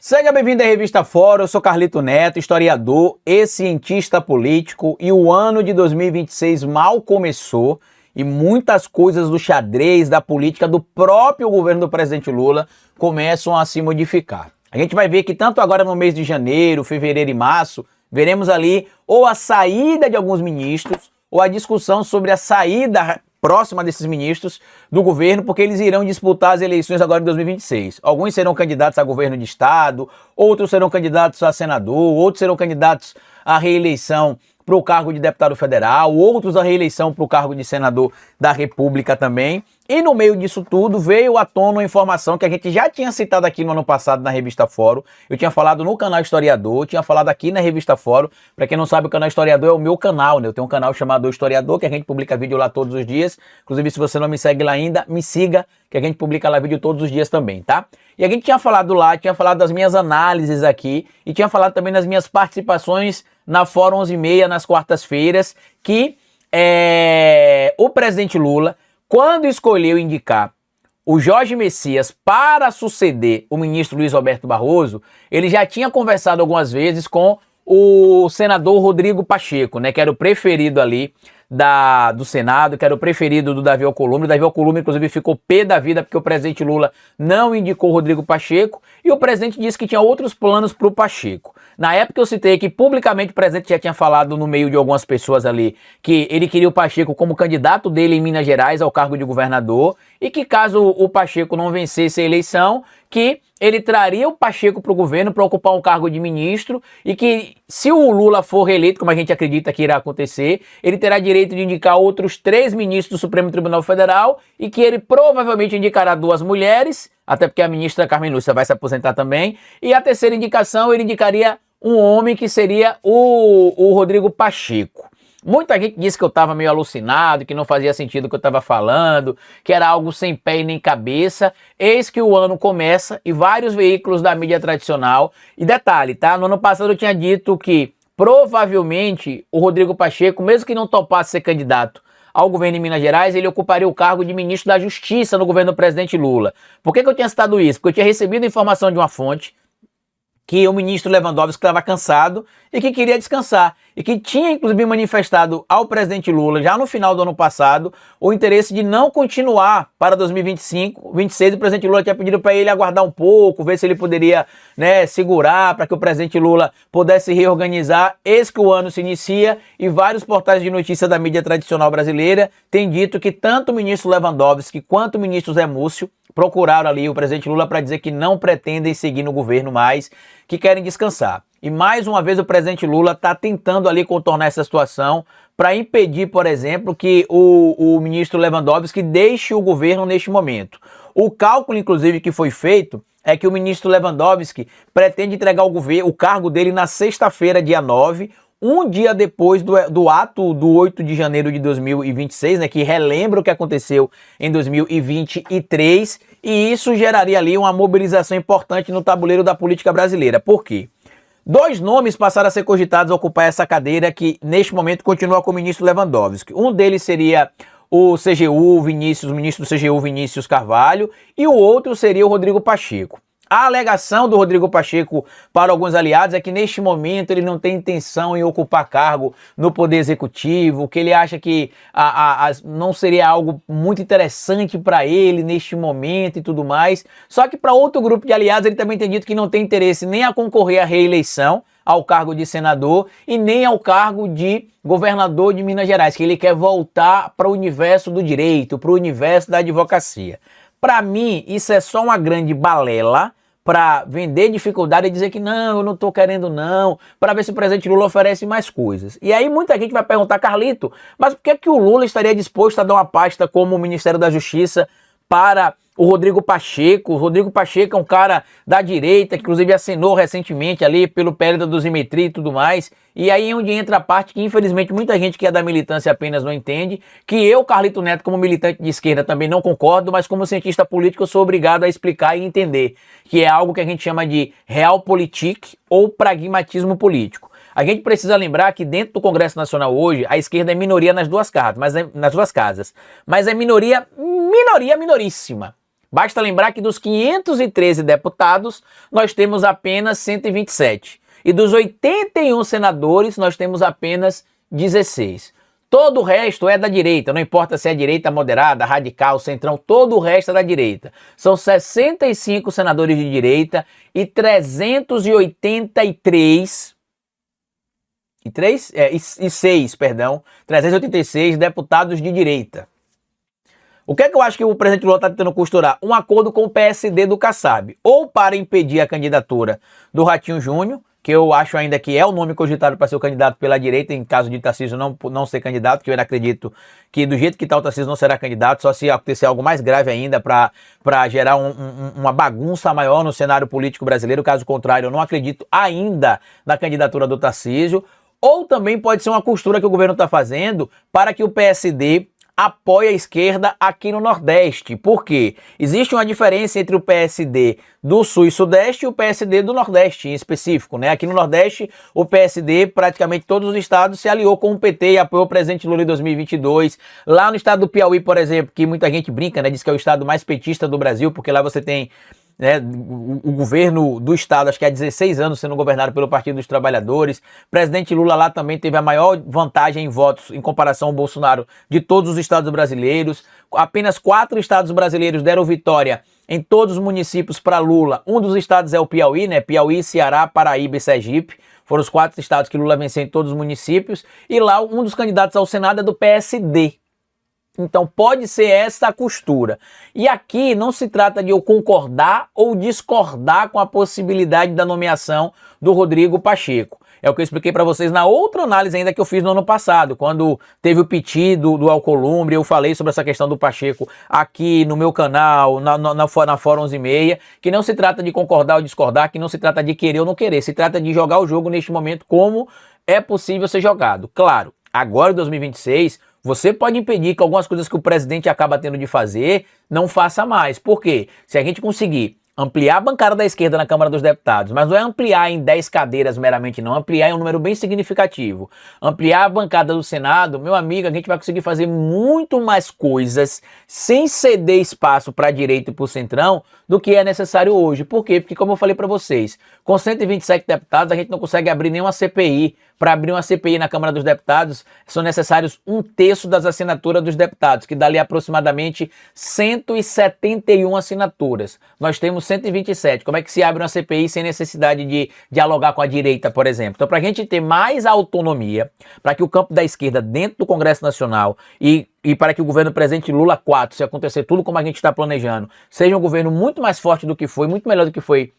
Seja bem-vindo à Revista Fora, eu sou Carlito Neto, historiador e cientista político, e o ano de 2026 mal começou e muitas coisas do xadrez, da política do próprio governo do presidente Lula começam a se modificar. A gente vai ver que tanto agora no mês de janeiro, fevereiro e março, veremos ali ou a saída de alguns ministros ou a discussão sobre a saída próxima desses ministros do governo, porque eles irão disputar as eleições agora de 2026. Alguns serão candidatos a governo de estado, outros serão candidatos a senador, outros serão candidatos à reeleição para o cargo de deputado federal, outros à reeleição para o cargo de senador da República também. E no meio disso tudo veio à tona uma informação que a gente já tinha citado aqui no ano passado na Revista Fórum. Eu tinha falado no canal Historiador, tinha falado aqui na Revista Fórum. Para quem não sabe, o canal Historiador é o meu canal, né? Eu tenho um canal chamado Historiador, que a gente publica vídeo lá todos os dias. Inclusive, se você não me segue lá ainda, me siga, que a gente publica lá vídeo todos os dias também, tá? E a gente tinha falado lá, tinha falado das minhas análises aqui e tinha falado também das minhas participações na Fórum 11h30, nas quartas-feiras, que o presidente Lula, quando escolheu indicar o Jorge Messias para suceder o ministro Luiz Roberto Barroso, ele já tinha conversado algumas vezes com o senador Rodrigo Pacheco, né, que era o preferido ali do Senado, que era o preferido do Davi Alcolumbre. O Davi Alcolumbre, inclusive, ficou pé da vida porque o presidente Lula não indicou o Rodrigo Pacheco e o presidente disse que tinha outros planos para o Pacheco. Na época eu citei que publicamente o presidente já tinha falado no meio de algumas pessoas ali que ele queria o Pacheco como candidato dele em Minas Gerais ao cargo de governador e que caso o Pacheco não vencesse a eleição, que ele traria o Pacheco para o governo para ocupar um cargo de ministro e que se o Lula for reeleito, como a gente acredita que irá acontecer, ele terá direito de indicar outros 3 ministros do Supremo Tribunal Federal e que ele provavelmente indicará 2 mulheres, até porque a ministra Carmen Lúcia vai se aposentar também, e a terceira indicação ele indicaria um homem que seria o Rodrigo Pacheco. Muita gente disse que eu estava meio alucinado, que não fazia sentido o que eu estava falando, que era algo sem pé e nem cabeça. Eis que o ano começa e vários veículos da mídia tradicional... E detalhe, tá? No ano passado eu tinha dito que provavelmente o Rodrigo Pacheco, mesmo que não topasse ser candidato ao governo em Minas Gerais, ele ocuparia o cargo de ministro da Justiça no governo do presidente Lula. Por que eu tinha citado isso? Porque eu tinha recebido informação de uma fonte que o ministro Lewandowski estava cansado e que queria descansar. E que tinha, inclusive, manifestado ao presidente Lula, já no final do ano passado, o interesse de não continuar para 2025, 2026. O presidente Lula tinha pedido para ele aguardar um pouco, ver se ele poderia, né, segurar para que o presidente Lula pudesse reorganizar. Eis que o ano se inicia e vários portais de notícia da mídia tradicional brasileira têm dito que tanto o ministro Lewandowski quanto o ministro Zé Múcio procuraram ali o presidente Lula para dizer que não pretendem seguir no governo mais, que querem descansar. E mais uma vez o presidente Lula está tentando ali contornar essa situação para impedir, por exemplo, que o ministro Lewandowski deixe o governo neste momento. O cálculo, inclusive, que foi feito é que o ministro Lewandowski pretende entregar o cargo dele na sexta-feira, dia 9, um dia depois do ato do 8 de janeiro de 2026, né, que relembra o que aconteceu em 2023, e isso geraria ali uma mobilização importante no tabuleiro da política brasileira. Por quê? 2 nomes passaram a ser cogitados a ocupar essa cadeira que, neste momento, continua com o ministro Lewandowski. Um deles seria o ministro do CGU, Vinícius Carvalho, e o outro seria o Rodrigo Pacheco. A alegação do Rodrigo Pacheco para alguns aliados é que neste momento ele não tem intenção em ocupar cargo no Poder Executivo, que ele acha que não seria algo muito interessante para ele neste momento e tudo mais. Só que para outro grupo de aliados ele também tem dito que não tem interesse nem a concorrer à reeleição ao cargo de senador e nem ao cargo de governador de Minas Gerais, que ele quer voltar para o universo do direito, para o universo da advocacia. Para mim, isso é só uma grande balela para vender dificuldade e dizer que não, eu não estou querendo não, para ver se o presidente Lula oferece mais coisas. E aí muita gente vai perguntar, Carlito, mas por que o Lula estaria disposto a dar uma pasta como o Ministério da Justiça para o Rodrigo Pacheco? O Rodrigo Pacheco é um cara da direita, que inclusive assinou recentemente ali pelo PL da dosimetria e tudo mais. E aí é onde entra a parte que infelizmente muita gente que é da militância apenas não entende, que eu, Carlito Neto, como militante de esquerda também não concordo, mas como cientista político eu sou obrigado a explicar e entender, que é algo que a gente chama de realpolitik ou pragmatismo político. A gente precisa lembrar que dentro do Congresso Nacional hoje, a esquerda é minoria nas duas casas, mas é minoríssima. Basta lembrar que dos 513 deputados, nós temos apenas 127. E dos 81 senadores, nós temos apenas 16. Todo o resto é da direita, não importa se é direita moderada, radical, centrão, todo o resto é da direita. São 65 senadores de direita e 386 deputados de direita. O que é que eu acho que o presidente Lula está tentando costurar? Um acordo com o PSD do Kassab, ou para impedir a candidatura do Ratinho Júnior, que eu acho ainda que é o nome cogitado para ser o candidato pela direita, em caso de Tarcísio não ser candidato, que eu ainda acredito que do jeito que está o Tarcísio não será candidato, só se acontecer algo mais grave ainda para gerar uma bagunça maior no cenário político brasileiro. Caso contrário, eu não acredito ainda na candidatura do Tarcísio. Ou também pode ser uma costura que o governo está fazendo para que o PSD apoie a esquerda aqui no Nordeste. Por quê? Existe uma diferença entre o PSD do Sul e Sudeste e o PSD do Nordeste em específico, né? Aqui no Nordeste, o PSD, praticamente todos os estados, se aliou com o PT e apoiou o presidente Lula em 2022. Lá no estado do Piauí, por exemplo, que muita gente brinca, né? Diz que é o estado mais petista do Brasil, porque lá você tem, né, o governo do estado, acho que há 16 anos sendo governado pelo Partido dos Trabalhadores. O presidente Lula lá também teve a maior vantagem em votos em comparação ao Bolsonaro de todos os estados brasileiros. Apenas 4 estados brasileiros deram vitória em todos os municípios para Lula. Um dos estados é o Piauí, né? Piauí, Ceará, Paraíba e Sergipe. Foram os 4 estados que Lula venceu em todos os municípios. E lá um dos candidatos ao Senado é do PSD. Então pode ser essa a costura. E aqui não se trata de eu concordar ou discordar com a possibilidade da nomeação do Rodrigo Pacheco. É o que eu expliquei para vocês na outra análise ainda que eu fiz no ano passado, quando teve o pedido do Alcolumbre, eu falei sobre essa questão do Pacheco aqui no meu canal, na Fórum 11:30, que não se trata de concordar ou discordar, que não se trata de querer ou não querer, se trata de jogar o jogo neste momento como é possível ser jogado. Claro, agora em 2026... você pode impedir que algumas coisas que o presidente acaba tendo de fazer não faça mais. Por quê? Se a gente conseguir ampliar a bancada da esquerda na Câmara dos Deputados, mas não é ampliar em 10 cadeiras meramente não, ampliar em um número bem significativo. Ampliar a bancada do Senado, meu amigo, a gente vai conseguir fazer muito mais coisas sem ceder espaço para a direita e para o centrão do que é necessário hoje. Por quê? Porque, como eu falei para vocês, com 127 deputados a gente não consegue abrir nenhuma CPI. Para abrir uma CPI na Câmara dos Deputados, são necessários 1/3 das assinaturas dos deputados, que dá ali aproximadamente 171 assinaturas. Nós temos 127. Como é que se abre uma CPI sem necessidade de dialogar com a direita, por exemplo? Então, para a gente ter mais autonomia, para que o campo da esquerda dentro do Congresso Nacional e para que o governo presidente Lula 4, se acontecer tudo como a gente está planejando, seja um governo muito mais forte do que foi, muito melhor do que foi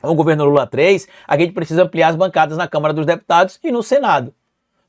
o governo Lula 3, a gente precisa ampliar as bancadas na Câmara dos Deputados e no Senado.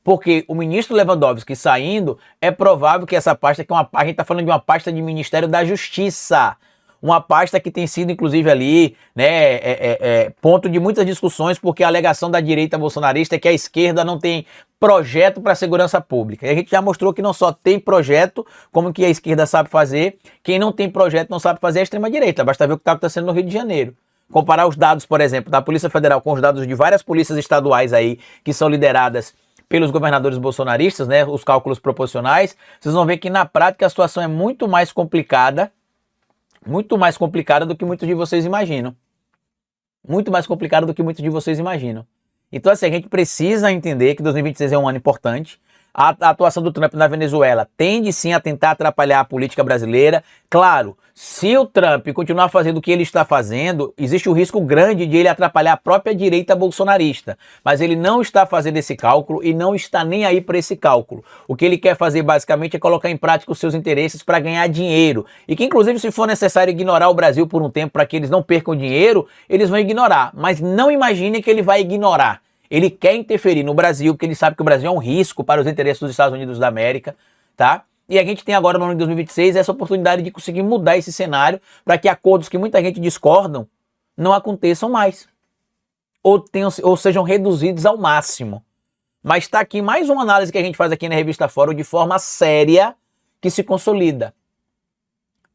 Porque o ministro Lewandowski saindo, é provável que essa pasta, a gente está falando de uma pasta de Ministério da Justiça, uma pasta que tem sido, inclusive, ali, né, ponto de muitas discussões, porque a alegação da direita bolsonarista é que a esquerda não tem projeto para a segurança pública. E a gente já mostrou que não só tem projeto, como que a esquerda sabe fazer, quem não tem projeto não sabe fazer é a extrema-direita. Basta ver o que está acontecendo no Rio de Janeiro. Comparar os dados, por exemplo, da Polícia Federal com os dados de várias polícias estaduais aí, que são lideradas pelos governadores bolsonaristas, né, os cálculos proporcionais, vocês vão ver que na prática a situação é muito mais complicada do que muitos de vocês imaginam. Muito mais complicada do que muitos de vocês imaginam. Então, assim, a gente precisa entender que 2026 é um ano importante. A atuação do Trump na Venezuela tende sim a tentar atrapalhar a política brasileira. Claro, se o Trump continuar fazendo o que ele está fazendo, existe o risco grande de ele atrapalhar a própria direita bolsonarista. Mas ele não está fazendo esse cálculo e não está nem aí para esse cálculo. O que ele quer fazer basicamente é colocar em prática os seus interesses para ganhar dinheiro. E que inclusive se for necessário ignorar o Brasil por um tempo para que eles não percam dinheiro, eles vão ignorar. Mas não imagine que ele vai ignorar. Ele quer interferir no Brasil, porque ele sabe que o Brasil é um risco para os interesses dos Estados Unidos da América, tá? E a gente tem agora no ano de 2026 essa oportunidade de conseguir mudar esse cenário para que acordos que muita gente discordam não aconteçam mais. Ou sejam reduzidos ao máximo. Mas está aqui mais uma análise que a gente faz aqui na Revista Fórum de forma séria que se consolida.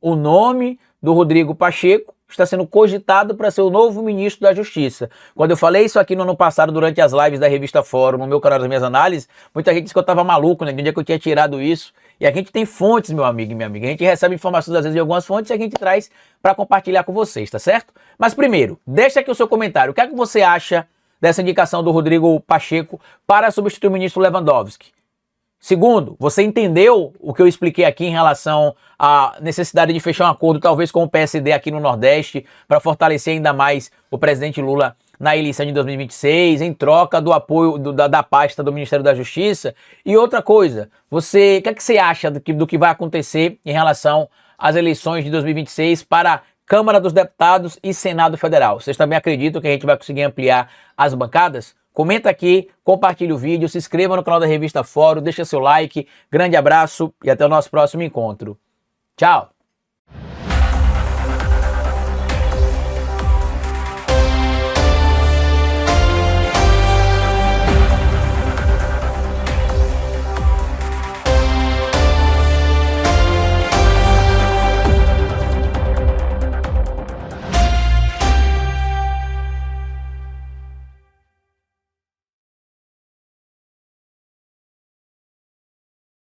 O nome do Rodrigo Pacheco está sendo cogitado para ser o novo ministro da Justiça. Quando eu falei isso aqui no ano passado, durante as lives da Revista Fórum, no meu canal das minhas análises, muita gente disse que eu estava maluco, né? De onde é que eu tinha tirado isso? E a gente tem fontes, meu amigo e minha amiga. A gente recebe informações, às vezes, de algumas fontes e a gente traz para compartilhar com vocês, tá certo? Mas primeiro, deixa aqui o seu comentário. O que é que você acha dessa indicação do Rodrigo Pacheco para substituir o ministro Lewandowski? Segundo, você entendeu o que eu expliquei aqui em relação à necessidade de fechar um acordo, talvez com o PSD aqui no Nordeste, para fortalecer ainda mais o presidente Lula na eleição de 2026, em troca do apoio da pasta do Ministério da Justiça? E outra coisa, o que é que você acha do que vai acontecer em relação às eleições de 2026 para a Câmara dos Deputados e Senado Federal? Vocês também acreditam que a gente vai conseguir ampliar as bancadas? Comenta aqui, compartilhe o vídeo, se inscreva no canal da Revista Fórum, deixa seu like, grande abraço e até o nosso próximo encontro. Tchau!